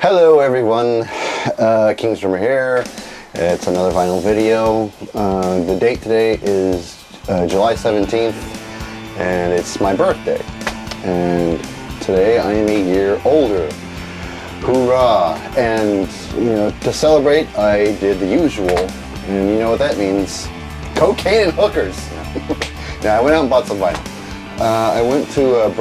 Hello everyone, King's Drummer here. It's another vinyl video. The date today is July 17th and it's my birthday. And today I am a year older. Hoorah! And to celebrate I did the usual, and you know what that means. Cocaine and hookers. Now I went out and bought some vinyl. I went to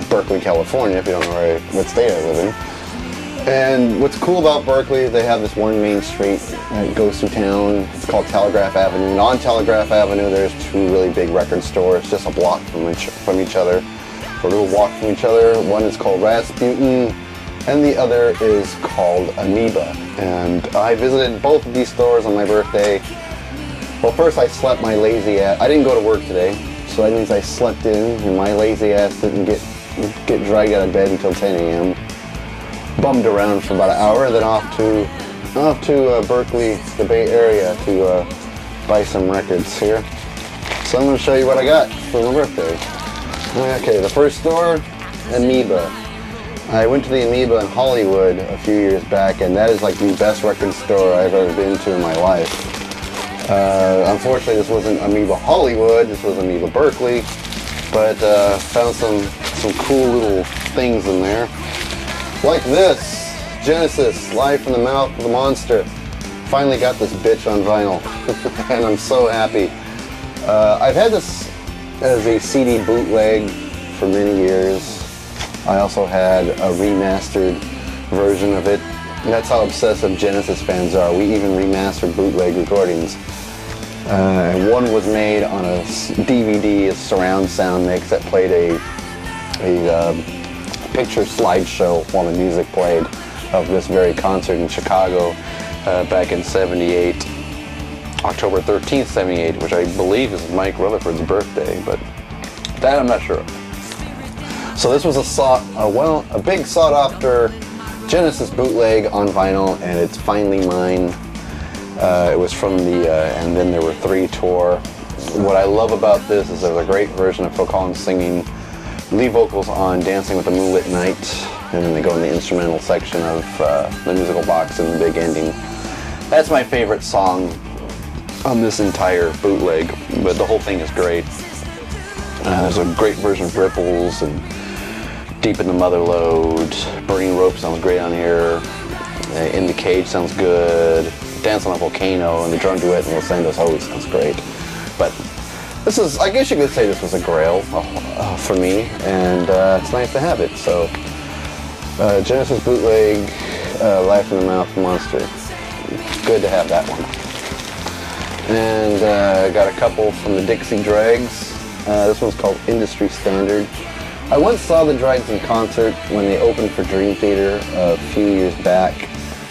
Berkeley, California, if you don't know what state I live in. And what's cool about Berkeley, they have this one main street that goes through town. It's called Telegraph Avenue. And on Telegraph Avenue, there's two really big record stores, just a block from each other. A little walk from each other. One is called Rasputin, and the other is called Amoeba. And I visited both of these stores on my birthday. Well, first I slept my lazy ass. I didn't go to work today, so that means I slept in, and my lazy ass didn't get dragged out of bed until 10 a.m. Bummed around for about an hour, then off to Berkeley, the Bay Area, to buy some records here. So I'm going to show you what I got for my birthday. Okay, the first store, Amoeba. I went to the Amoeba in Hollywood a few years back, and that is like the best record store I've ever been to in my life. Unfortunately, this wasn't Amoeba Hollywood, this was Amoeba Berkeley, but found some cool little things in there. Like this, Genesis, Live from the Mouth of the Monster. Finally got this bitch on vinyl, and I'm so happy. I've had this as a CD bootleg for many years. I also had a remastered version of it. And that's how obsessive Genesis fans are. We even remastered bootleg recordings. One was made on a DVD, a surround sound mix that played a picture slideshow while the music played of this very concert in Chicago back in '78, October 13th, '78, which I believe is Mike Rutherford's birthday, but that I'm not sure of. So this was a big sought-after Genesis bootleg on vinyl, and it's finally mine. It was from the And Then There Were Three tour. What I love about this is there's a great version of Phil Collins singing lead vocals on Dancing with the Moonlit Night, and then they go in the instrumental section of the musical box and the big ending. That's my favorite song on this entire bootleg, but the whole thing is great. There's a great version of Ripples, and Deep in the Mother Lode, Burning Rope sounds great on here, In the Cage sounds good, Dance on a Volcano, and the drum duet in Los Angeles always sounds great. But this is, I guess you could say this was a grail for me, and it's nice to have it. So, Genesis bootleg, Live from the Mouth of the Monster. Good to have that one. And I got a couple from the Dixie Dregs. This one's called Industry Standard. I once saw the Dregs in concert when they opened for Dream Theater a few years back.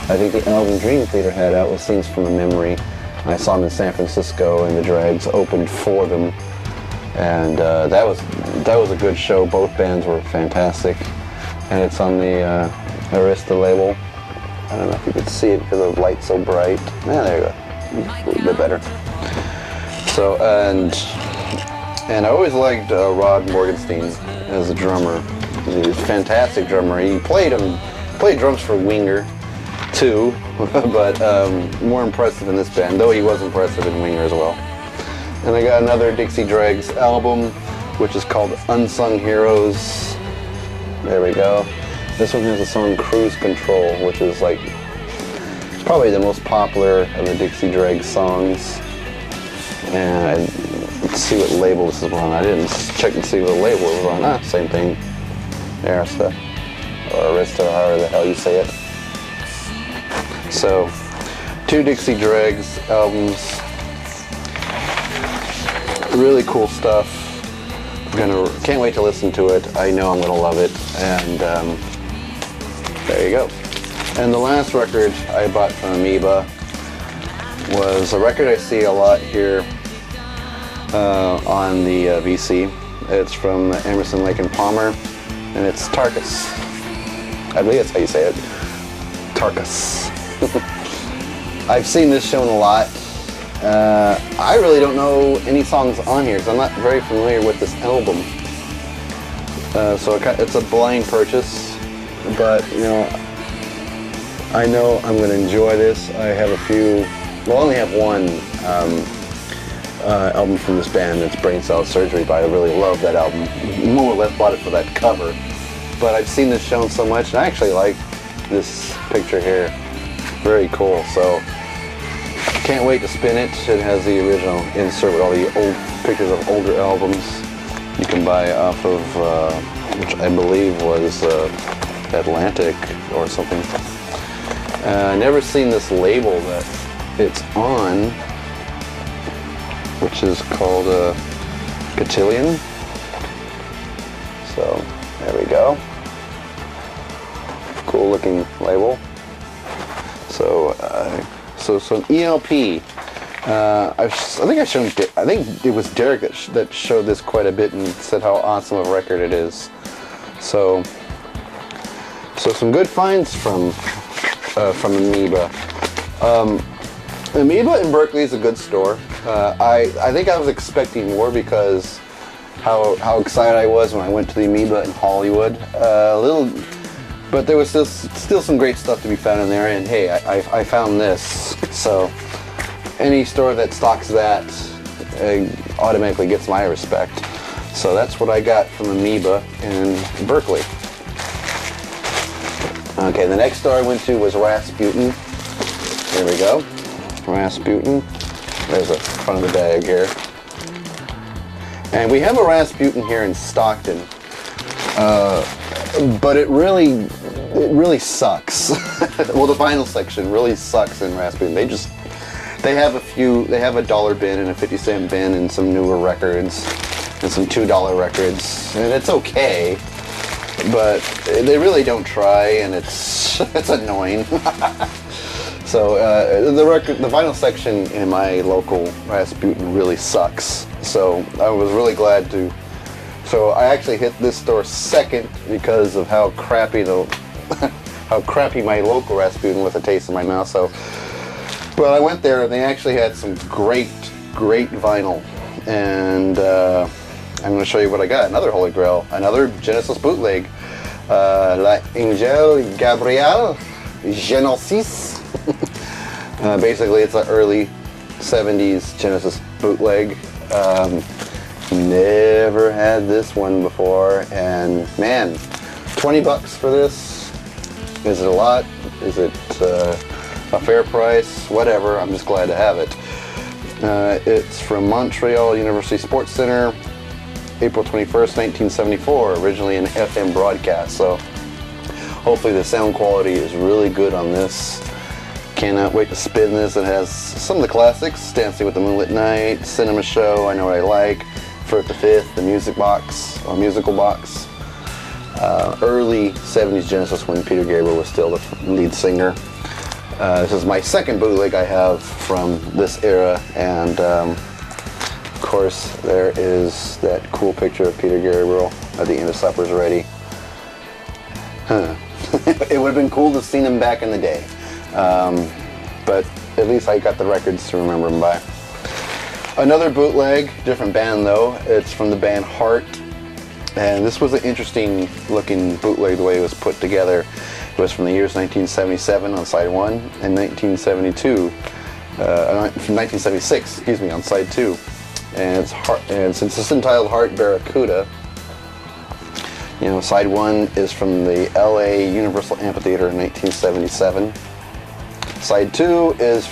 I think the album Dream Theater had out was Scenes from a Memory. I saw them in San Francisco, and the Dregs opened for them, and that was a good show. Both bands were fantastic, and it's on the Arista label. I don't know if you could see it because the light's so bright. Yeah, there you go, a little bit better. So and I always liked Rod Morgenstein as a drummer. He's a fantastic drummer. He played drums for Winger too, but more impressive in this band, though he was impressive in Winger as well. And I got another Dixie Dregs album, which is called Unsung Heroes. There we go. This one has the song Cruise Control, which is like probably the most popular of the Dixie Dregs songs. And let's see what label this is on. I didn't check and see what label it was on. Same thing. Arista, or Arista, however the hell you say it. So, two Dixie Dregs albums. Really cool stuff. Can't wait to listen to it. I know I'm gonna love it. And there you go. And the last record I bought from Amoeba was a record I see a lot here on the VC. It's from Emerson, Lake and Palmer, and it's Tarkus. I believe that's how you say it. Tarkus. I've seen this shown a lot. I really don't know any songs on here because I'm not very familiar with this album. So it's a blind purchase. but you know I'm going to enjoy this. I have a few, well, I only have one album from this band. It's Brain Cell Surgery, but I really love that album. More or less bought it for that cover, but I've seen this shown so much, and I actually like this picture here. Very cool. So can't wait to spin it. It has the original insert with all the old pictures of older albums you can buy off of, which I believe was Atlantic or something. Never seen this label that it's on, which is called Cotillion. So there we go. Cool looking label. So some ELP. I think it was Derek that showed this quite a bit and said how awesome a record it is. So some good finds from Amoeba. Amoeba in Berkeley is a good store. I think I was expecting more because how excited I was when I went to the Amoeba in Hollywood. But there was still some great stuff to be found in there, and hey, I found this. So any store that stocks that automatically gets my respect. So that's what I got from Amoeba in Berkeley. Okay, the next store I went to was Rasputin. There we go, Rasputin. There's the front of the bag here. And we have a Rasputin here in Stockton. But it really sucks. Well, the vinyl section really sucks in Rasputin. They have a $1 bin and a 50-cent bin and some newer records and some $2 records, and it's okay, but they really don't try, and it's annoying. So the vinyl section in my local Rasputin really sucks. So I was really glad to. So I actually hit this store second because of how crappy my local Rasputin with a taste in my mouth. So, but I went there and they actually had some great vinyl, and I'm going to show you what I got. Another Holy Grail, another Genesis bootleg, La Angel Gabriel Genesis. Basically, it's an early '70s Genesis bootleg. Never had this one before, and man, $20 for this. Is it a lot? Is it a fair price? Whatever, I'm just glad to have it. It's from Montreal University Sports Center, April 21st, 1974, originally an FM broadcast. So hopefully the sound quality is really good on this. Cannot wait to spin this. It has some of the classics: Dancing with the Moonlit Knight, Cinema Show, I Know What I Like, First the Fifth, the musical box. Early 70s Genesis when Peter Gabriel was still the lead singer. This is my second bootleg I have from this era, and of course there is that cool picture of Peter Gabriel at the end of Supper's Ready. It would have been cool to have seen him back in the day, but at least I got the records to remember him by. Another bootleg, different band though. It's from the band Heart, and this was an interesting looking bootleg the way it was put together. It was from the years 1977 on side 1 and 1976, excuse me, on side 2. And since it's entitled Heart Barracuda, you know, side 1 is from the LA Universal Amphitheater in 1977. Side 2 is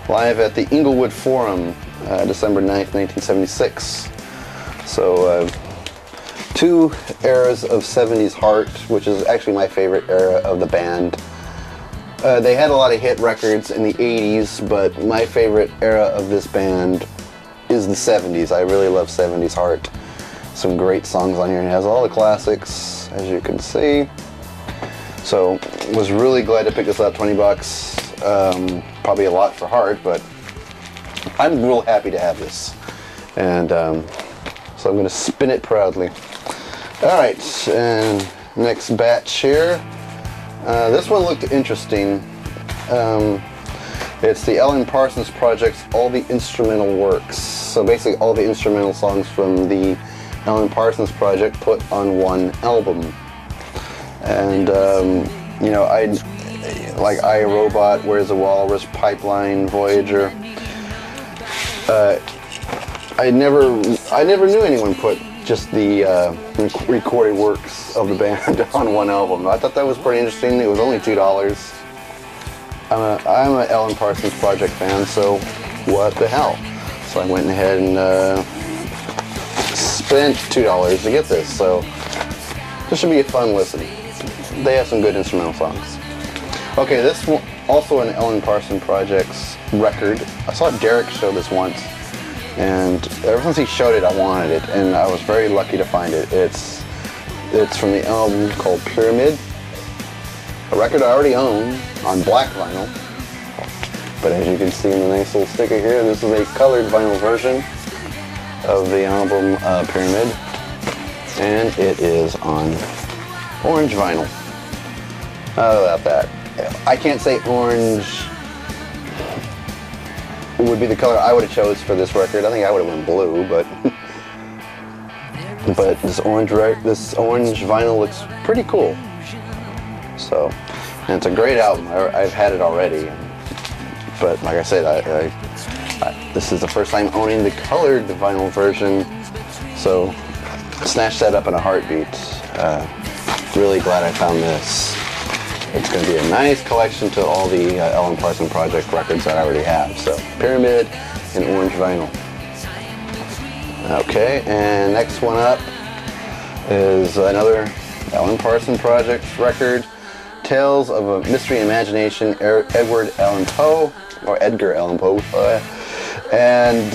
live at the Inglewood Forum, December 9th, 1976. So, 2 eras of 70s Heart, which is actually my favorite era of the band. They had a lot of hit records in the 80s, but my favorite era of this band is the 70s. I really love 70s Heart. Some great songs on here, and it has all the classics, as you can see. So, was really glad to pick this up, $20. Probably a lot for Heart, but I'm real happy to have this. And so I'm going to spin it proudly. Alright, and next batch here. This one looked interesting. It's the Alan Parsons Project's All the Instrumental Works. So basically all the instrumental songs from the Alan Parsons Project put on one album. And you know, like iRobot, Where's the Walrus, Pipeline, Voyager. I never knew anyone put just the recorded works of the band on one album. I thought that was pretty interesting. It was only $2. I'm an Alan Parsons Project fan, so what the hell? So I went ahead and spent $2 to get this. So this should be a fun listen. They have some good instrumental songs. Okay, this one, also an Alan Parsons Project's record. I saw Derek show this once, and ever since he showed it, I wanted it, and I was very lucky to find it. It's from the album called Pyramid, a record I already own on black vinyl. But as you can see in the nice little sticker here, this is a colored vinyl version of the album Pyramid, and it is on orange vinyl. How about that? I can't say orange would be the color I would have chose for this record. I think I would have went blue, but this orange vinyl looks pretty cool. So, and it's a great album. I've had it already, but like I said, this is the first time owning the colored vinyl version. So, snatched that up in a heartbeat. Really glad I found this. It's going to be a nice collection to all the Alan Parsons Project records that I already have. So, Pyramid and orange vinyl. Okay, and next one up is another Alan Parsons Project record, Tales of a Mystery Imagination, Edgar Allan Poe. And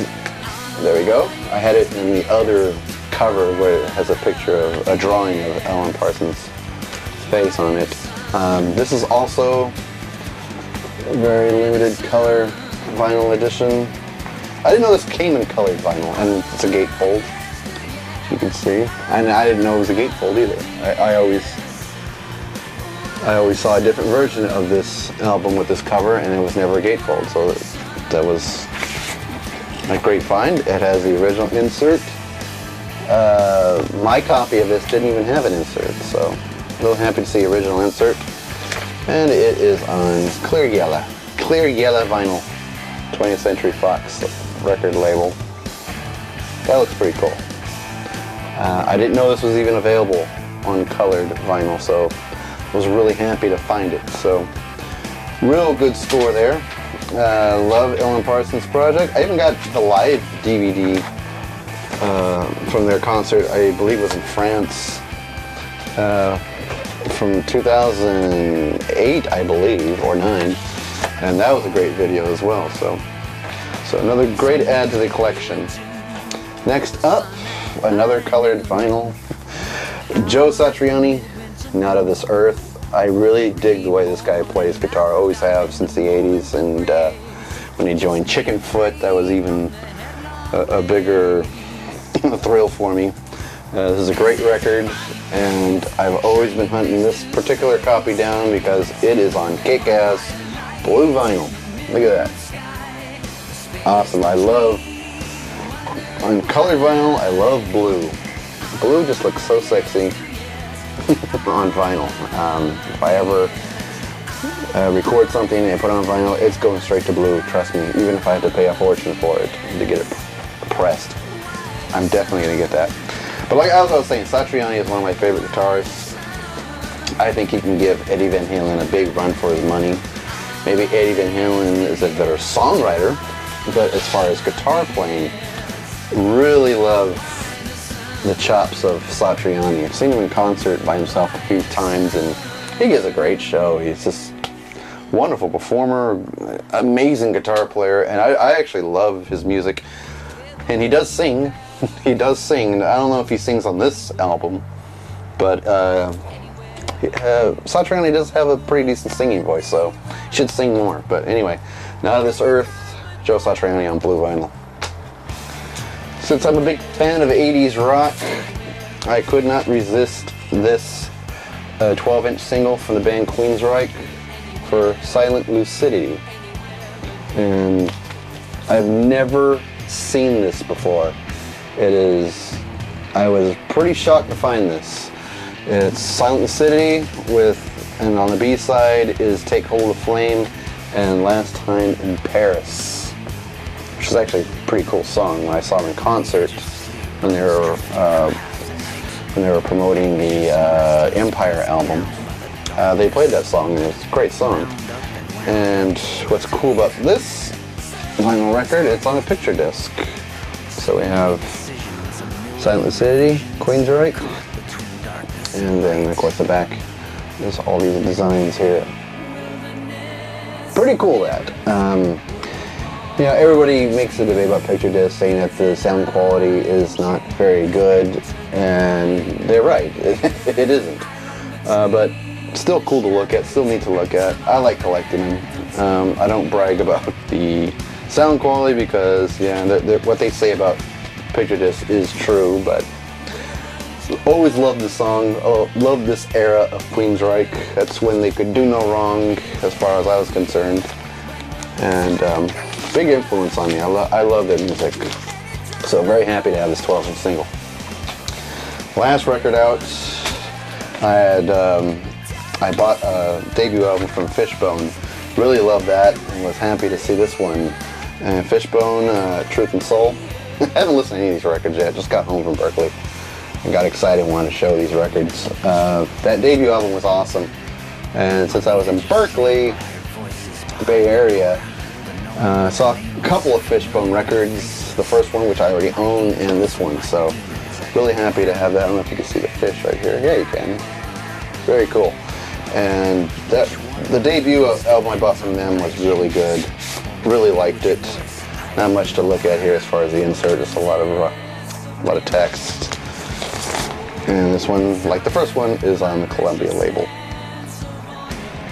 there we go. I had it in the other cover where it has a picture of a drawing of Alan Parsons' face on it. This is also a very limited color vinyl edition. I didn't know this came in colored vinyl, and it's a gatefold, you can see. And I didn't know it was a gatefold either. I always saw a different version of this album with this cover, and it was never a gatefold, so that was a great find. It has the original insert. My copy of this didn't even have an insert, so real happy to see original insert. And it is on clear yellow vinyl, 20th Century Fox record label. That looks pretty cool. I didn't know this was even available on colored vinyl, so I was really happy to find it. So real good score there. Love Alan Parsons Project. I even got the live DVD from their concert. I believe it was in France. From 2008, I believe, or 9, and that was a great video as well. So another great add to the collection. Next up, another colored vinyl, Joe Satriani, Not of This Earth. I really dig the way this guy plays guitar. I always have since the 80s, and when he joined Chickenfoot, that was even a bigger thrill for me. This is a great record, and I've always been hunting this particular copy down because it is on kick-ass blue vinyl. Look at that. Awesome. I love, on colored vinyl, I love blue. Blue just looks so sexy on vinyl. If I ever record something and put it on vinyl, it's going straight to blue, trust me. Even if I have to pay a fortune for it to get it pressed, I'm definitely going to get that. But like as I was saying, Satriani is one of my favorite guitarists. I think he can give Eddie Van Halen a big run for his money. Maybe Eddie Van Halen is a better songwriter, but as far as guitar playing, really love the chops of Satriani. I've seen him in concert by himself a few times, and he gives a great show. He's just a wonderful performer, amazing guitar player, and I actually love his music. And he does sing. He does sing. I don't know if he sings on this album, but Satriani does have a pretty decent singing voice, so he should sing more. But anyway, Not of This Earth, Joe Satriani on blue vinyl. Since I'm a big fan of 80s rock, I could not resist this 12-inch single from the band Queensryche for Silent Lucidity. And I've never seen this before. I was pretty shocked to find this. It's Silent City and on the B side is Take Hold of Flame and Last Time in Paris, which is actually a pretty cool song. When I saw them in concert when they were promoting the Empire album, they played that song and it's a great song. And what's cool about this vinyl record, it's on a picture disc. So we have Silent City, Queensryche, and then of course the back, there's all these designs here. Pretty cool that. You know, everybody makes a debate about picture discs, saying that the sound quality is not very good, and they're right, it isn't. But still cool to look at, still neat to look at. I like collecting them. I don't brag about the sound quality because, yeah, what they say about picture disc is true, but always loved the song, loved this era of Queensryche. That's when they could do no wrong as far as I was concerned. And big influence on me. I love their music. So very happy to have this 12-inch single. Last record out, I bought a debut album from Fishbone. Really loved that and was happy to see this one. And Fishbone, Truth and Soul. I haven't listened to any of these records yet, just got home from Berkeley. I got excited and wanted to show these records. That debut album was awesome. And since I was in Berkeley, Bay Area, I saw a couple of Fishbone records. The first one, which I already own, and this one. So really happy to have that. I don't know if you can see the fish right here. Yeah, you can. Very cool. And the debut album I bought from them was really good. Really liked it. Not much to look at here as far as the insert. Just a lot of text. And this one, like the first one, is on the Columbia label.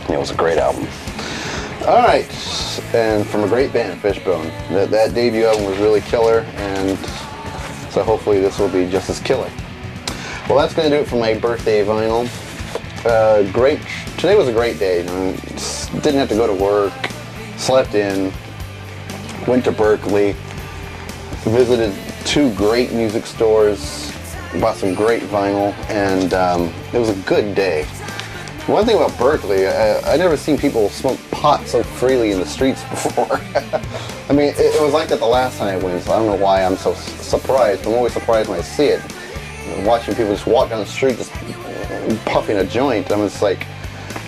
It was a great album. All right, and from a great band, Fishbone. That debut album was really killer, and so hopefully this will be just as killer. Well, that's going to do it for my birthday vinyl. Today was a great day. Didn't have to go to work. Slept in. Went to Berkeley. Visited 2 great music stores. Bought some great vinyl, and it was a good day. One thing about Berkeley, I never seen people smoke pot so freely in the streets before. I mean, it was like that the last time I went, so I don't know why I'm so surprised. I'm always surprised when I see it. Watching people just walk down the street just puffing a joint, I'm just like,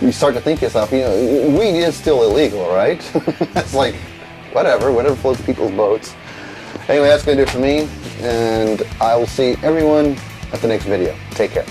you start to think to yourself, you know, weed is still illegal, right? It's like, whatever floats people's boats. Anyway, that's going to do it for me, and I will see everyone at the next video. Take care.